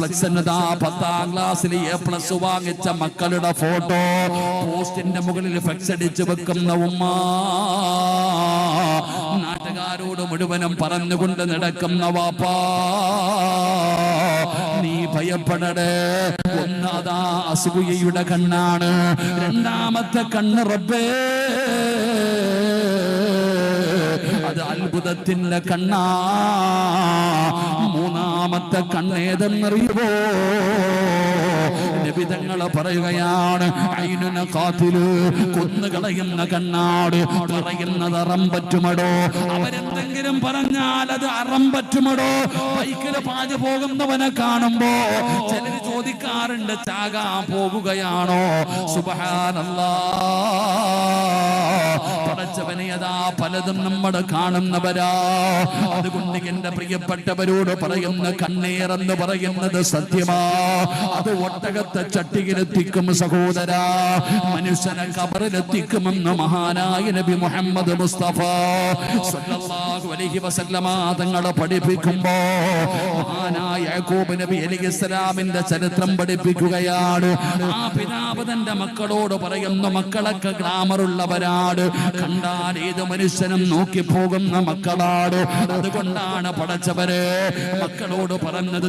Flex എന്നതാ 10ാം ക്ലാസ്സിൽ A+ വാങ്ങിച്ച മക്കളുടെ ഫോട്ടോ പോസ്റ്റിന്റെ മുകളിൽ ഫ്ലെക്സ് അടിച്ചു വെക്കുന്ന ഉമ്മ, നാട്ടുകാരോട് മുഴുവനും പറഞ്ഞുകൊണ്ട് നടക്കുന്ന വാപ്പാ, നീ ഭയപ്പെടടേ. ഒന്നാതാ അസൂയയുടെ കണ്ണാണ്, രണ്ടാമത്തെ കണ്ണ് റബ്ബേ അത് അത്ഭുതത്തിന്റെ കണ്ണാ, മൂന്നാമത്തെ കണ്ണേതെന്നറിയുമോ? നബി തങ്ങൾ പറയുകയാണ്, ഐനുന ഖാതിലു, കൊന്നുകളയുന്ന കണ്ണാട്. പറയുന്നത് അറം പറ്റുമടോ? അവരെന്തെങ്കിലും പറഞ്ഞാൽ അത് അറം പറ്റുമടോ? ബൈക്കില് പാഞ്ഞു പോകുന്നവനെ കാണുമ്പോ ചിലർ ചോദിക്കാറുണ്ട്, ചാകാൻ പോകുകയാണോ? സുബ്ഹാനല്ലാഹ്, പടച്ചവനെ അതാ പലതും നമ്മൾ കാണുന്നവരാ. അതുകൊണ്ട് എന്റെ പ്രിയപ്പെട്ടവരോട് പറയുന്ന കണ്ണീരെന്ന് പറയുന്നത് സത്യമാ. അത് ഒട്ടകത്തെ ചട്ടിയിലെത്തിക്കും സഹോദരാ, മനുഷ്യനെ ഖബറിലെത്തിക്കുമെന്ന് മഹാനായ നബി മുഹമ്മദ് മുസ്തഫ സല്ലല്ലാഹു അലൈഹി വസല്ലമ തങ്ങളെ പഠിപ്പിക്കുമ്പോ മഹാനായ യാക്കൂബ് നബി അലൈഹിസ്സലാമിന്റെ ചരിത്രം പഠിപ്പിക്കുകയാണ്. ആ പിതാവ് തന്റെ മക്കളോട് പറയുന്നു, മക്കളൊക്കെ ഗ്ലാമറുള്ളവരാണ്, കണ്ടാൽ ഏത് മനുഷ്യനും നോക്കി പോകുന്ന മക്കളാണ്. അതുകൊണ്ടാണ് പടച്ചവരെ മക്കളോട് പറഞ്ഞത്,